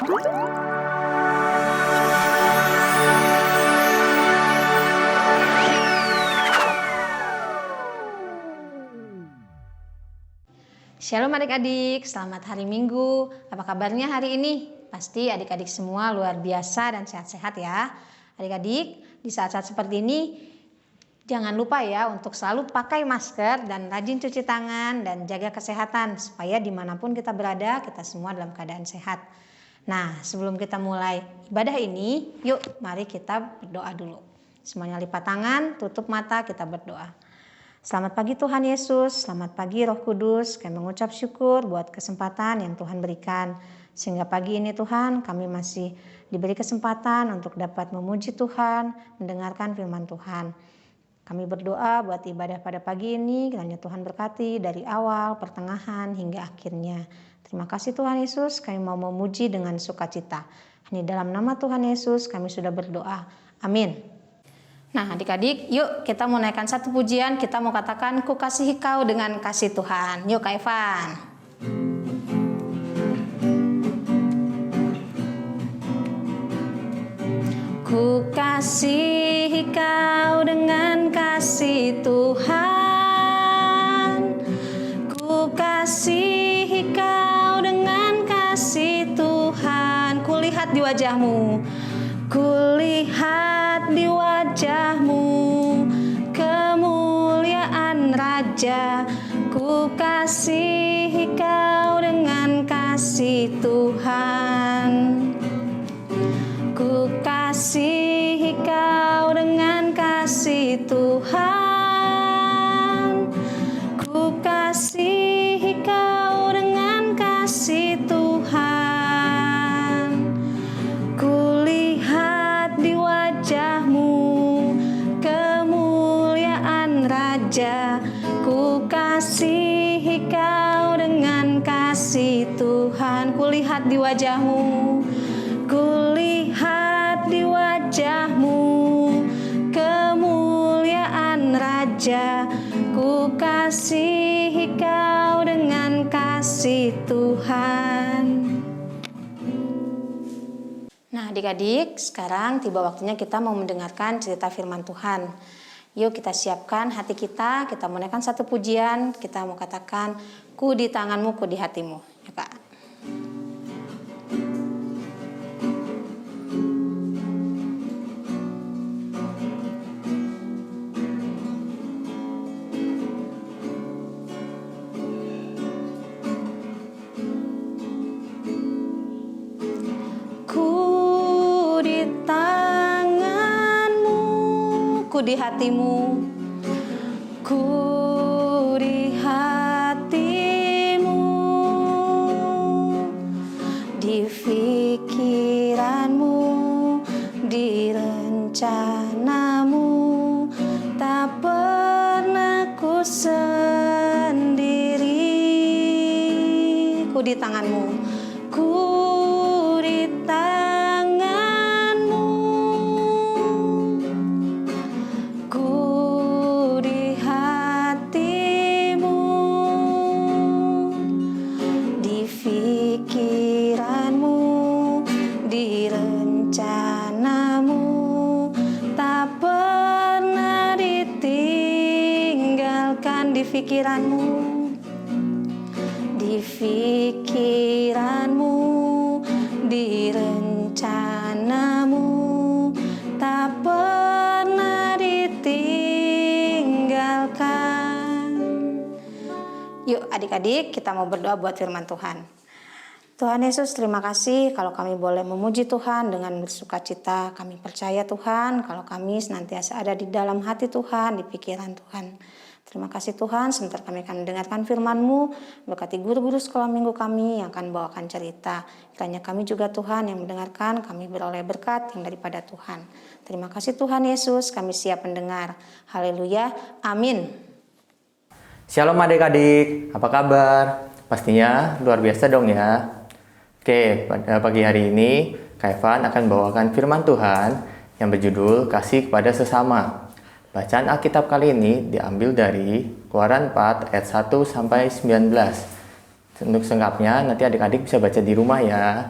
Shalom adik-adik, selamat hari Minggu. Apa kabarnya hari ini? Pasti adik-adik semua luar biasa dan sehat-sehat ya. Adik-adik, di saat-saat seperti ini jangan lupa ya untuk selalu pakai masker dan rajin cuci tangan dan jaga kesehatan supaya dimanapun kita berada kita semua dalam keadaan sehat. Nah, sebelum kita mulai ibadah ini, yuk mari kita berdoa dulu. Semuanya lipat tangan, tutup mata, kita berdoa. Selamat pagi Tuhan Yesus, selamat pagi Roh Kudus. Kami mengucap syukur buat kesempatan yang Tuhan berikan. Sehingga pagi ini Tuhan kami masih diberi kesempatan untuk dapat memuji Tuhan, mendengarkan firman Tuhan. Kami berdoa buat ibadah pada pagi ini, kiranya Tuhan berkati dari awal, pertengahan, hingga akhirnya. Terima kasih Tuhan Yesus, kami mau memuji dengan sukacita. Ini dalam nama Tuhan Yesus kami sudah berdoa. Amin. Nah adik-adik, yuk kita mau naikkan satu pujian, kita mau katakan ku kasihi kau dengan kasih Tuhan. Yuk Kak Evan. Ku kasihi kau dengan kasih Tuhan. Ku kasihi kau dengan kasih Tuhan. Kulihat di wajahmu, kulihat di wajahmu kemuliaan Raja. Ku kasihi kau dengan kasih Tuhan. Ku kasihi kau dengan kasih Tuhan. Ku kasihi kau dengan kasih Tuhan. Kulihat di wajahmu kemuliaan Raja. Ku kasihi kau dengan kasih Tuhan. Kulihat di wajahmu, kulihat di wajahmu kemuliaan Raja. Ku kasihi kau dengan kasih Tuhan. Nah adik-adik, sekarang tiba waktunya kita mau mendengarkan cerita firman Tuhan. Yuk kita siapkan hati kita mau naikkan satu pujian, kita mau katakan ku di tanganmu, ku di hatimu. Ya Kak. Ku di hatimu, ku di hatimu, di pikiranmu, di rencanamu, tak pernah ku sendiri. Ku di tanganmu, ku di pikiranmu, di pikiranmu, di rencanamu, tak pernah ditinggalkan. Yuk adik-adik kita mau berdoa buat firman Tuhan. Tuhan Yesus, terima kasih kalau kami boleh memuji Tuhan dengan bersukacita. Kami percaya Tuhan kalau kami senantiasa ada di dalam hati Tuhan, di pikiran Tuhan. Terima kasih Tuhan, sebentar kami akan mendengarkan firman-Mu. Berkati guru-guru sekolah minggu kami yang akan bawakan cerita. Kiranya kami juga Tuhan yang mendengarkan, kami beroleh berkat yang daripada Tuhan. Terima kasih Tuhan Yesus, kami siap mendengar. Haleluya, amin. Shalom adik-adik, apa kabar? Pastinya luar biasa dong ya. Oke, pada pagi hari ini Kak Evan akan bawakan firman Tuhan yang berjudul Kasih kepada Sesama. Bacaan Alkitab kali ini diambil dari Keluaran 4 ayat 1 sampai 19. Untuk selengkapnya nanti adik-adik bisa baca di rumah ya.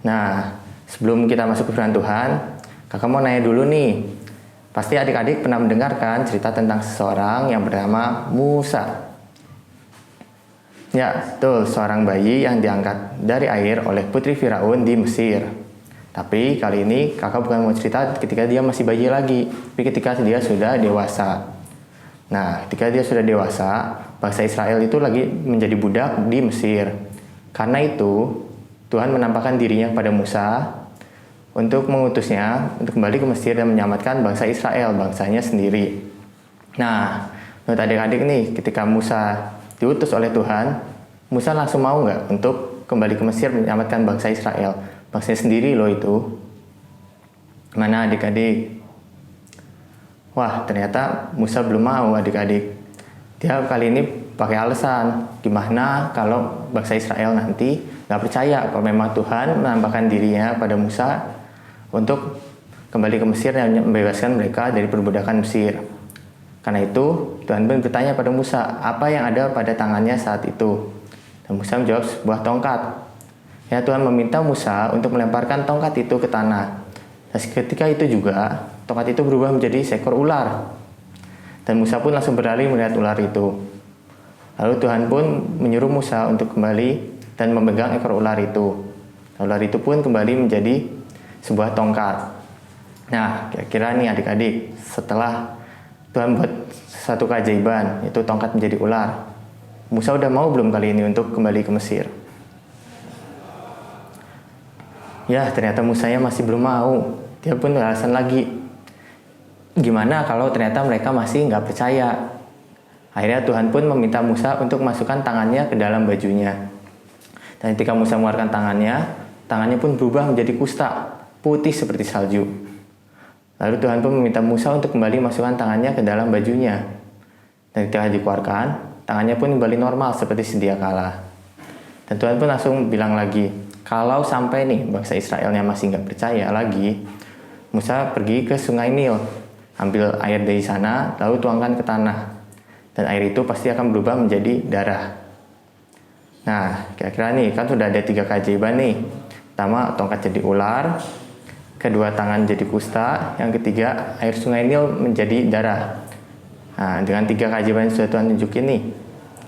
Nah, sebelum kita masuk ke firman Tuhan, kakak mau nanya dulu nih. Pasti adik-adik pernah mendengarkan cerita tentang seseorang yang bernama Musa. Ya, betul, seorang bayi yang diangkat dari air oleh putri Firaun di Mesir. Tapi kali ini kakak bukan mau cerita ketika dia masih bayi lagi, tapi ketika dia sudah dewasa. Nah, ketika dia sudah dewasa, bangsa Israel itu lagi menjadi budak di Mesir. Karena itu, Tuhan menampakkan dirinya kepada Musa untuk mengutusnya untuk kembali ke Mesir dan menyelamatkan bangsa Israel, bangsanya sendiri. Nah, menurut adik-adik nih, ketika Musa diutus oleh Tuhan, Musa langsung mau nggak untuk kembali ke Mesir menyelamatkan bangsa Israel? Bangsanya sendiri loh itu. Mana adik-adik? Wah, ternyata Musa belum mau adik-adik. Dia kali ini pakai alasan, gimana kalau bangsa Israel nanti nggak percaya kalau memang Tuhan menampakkan dirinya pada Musa untuk kembali ke Mesir dan membebaskan mereka dari perbudakan Mesir. Karena itu, Tuhan pun bertanya pada Musa, apa yang ada pada tangannya saat itu? Dan Musa menjawab, sebuah tongkat. Ya, Tuhan meminta Musa untuk melemparkan tongkat itu ke tanah. Dan ketika itu juga, tongkat itu berubah menjadi seekor ular. Dan Musa pun langsung berlari melihat ular itu. Lalu Tuhan pun menyuruh Musa untuk kembali dan memegang ekor ular itu. Ular itu pun kembali menjadi sebuah tongkat. Nah, kira-kira nih adik-adik, setelah Tuhan buat satu keajaiban, yaitu tongkat menjadi ular, Musa udah mau belum kali ini untuk kembali ke Mesir? Ya, ternyata Musanya masih belum mau. Dia pun beralasan lagi. Gimana kalau ternyata mereka masih nggak percaya? Akhirnya Tuhan pun meminta Musa untuk masukkan tangannya ke dalam bajunya. Dan ketika Musa mengeluarkan tangannya pun berubah menjadi kusta, putih seperti salju. Lalu Tuhan pun meminta Musa untuk kembali masukkan tangannya ke dalam bajunya. Dan ketika dikeluarkan, tangannya pun kembali normal seperti sedia kala. Dan Tuhan pun langsung bilang lagi, kalau sampai nih bangsa Israelnya masih nggak percaya lagi, Musa pergi ke sungai Nil, ambil air dari sana, lalu tuangkan ke tanah. Dan air itu pasti akan berubah menjadi darah. Nah, kira-kira nih, kan sudah ada 3 keajaiban nih. Pertama, tongkat jadi ular. Kedua, tangan jadi kusta. Yang ketiga, air sungai Nil menjadi darah. Nah, dengan 3 keajaiban yang sudah Tuhan tunjukin nih,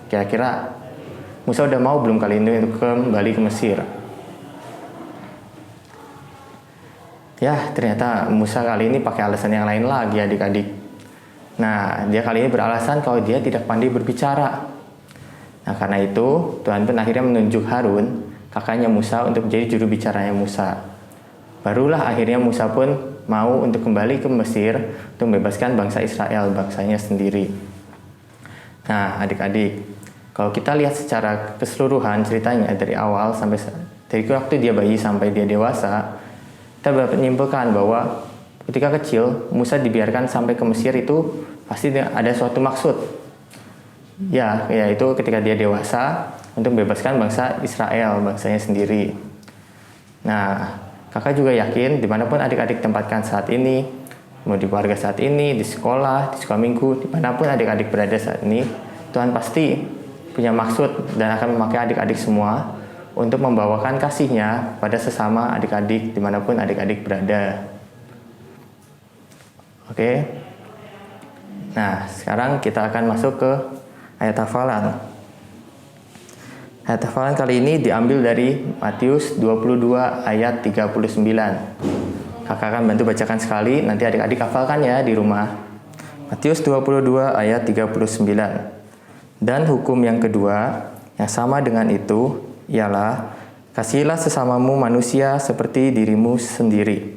kira-kira Musa udah mau belum kali ini untuk kembali ke Mesir? Ya, ternyata Musa kali ini pakai alasan yang lain lagi adik-adik. Nah, dia kali ini beralasan kalau dia tidak pandai berbicara. Nah, karena itu Tuhan pun akhirnya menunjuk Harun, kakaknya Musa, untuk menjadi juru bicaranya Musa. Barulah akhirnya Musa pun mau untuk kembali ke Mesir untuk membebaskan bangsa Israel, bangsanya sendiri. Nah, adik-adik, kalau kita lihat secara keseluruhan ceritanya dari awal sampai dari waktu dia bayi sampai dia dewasa, kita dapat menyimpulkan bahwa ketika kecil Musa dibiarkan sampai ke Mesir itu pasti ada suatu maksud. Ya, yaitu ketika dia dewasa untuk membebaskan bangsa Israel, bangsanya sendiri. Nah, kakak juga yakin dimanapun adik-adik tempatkan saat ini, mau di keluarga saat ini, di sekolah minggu, dimanapun adik-adik berada saat ini, Tuhan pasti punya maksud dan akan memakai adik-adik semua untuk membawakan kasih-Nya pada sesama adik-adik dimanapun adik-adik berada. Oke. Nah, sekarang kita akan masuk ke ayat hafalan. Ayat hafalan kali ini diambil dari Matius 22 ayat 39. Kakak akan bantu bacakan sekali, nanti adik-adik hafalkan ya di rumah. Matius 22 ayat 39. Dan hukum yang kedua, yang sama dengan itu, ialah kasihilah sesamamu manusia seperti dirimu sendiri.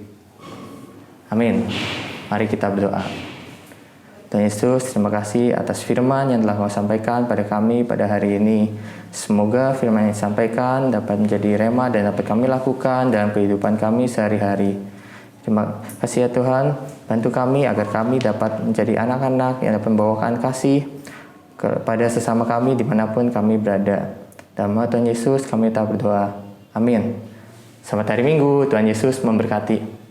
Amin. Mari kita berdoa. Tuhan Yesus, terima kasih atas firman yang telah Kau sampaikan pada kami pada hari ini. Semoga firman yang disampaikan dapat menjadi rema dan dapat kami lakukan dalam kehidupan kami sehari-hari. Terima kasih ya Tuhan, bantu kami agar kami dapat menjadi anak-anak yang dapat membawakan kasih kepada sesama kami dimanapun kami berada. Dalam nama Tuhan Yesus kami telah berdoa. Amin. Selamat hari Minggu, Tuhan Yesus memberkati.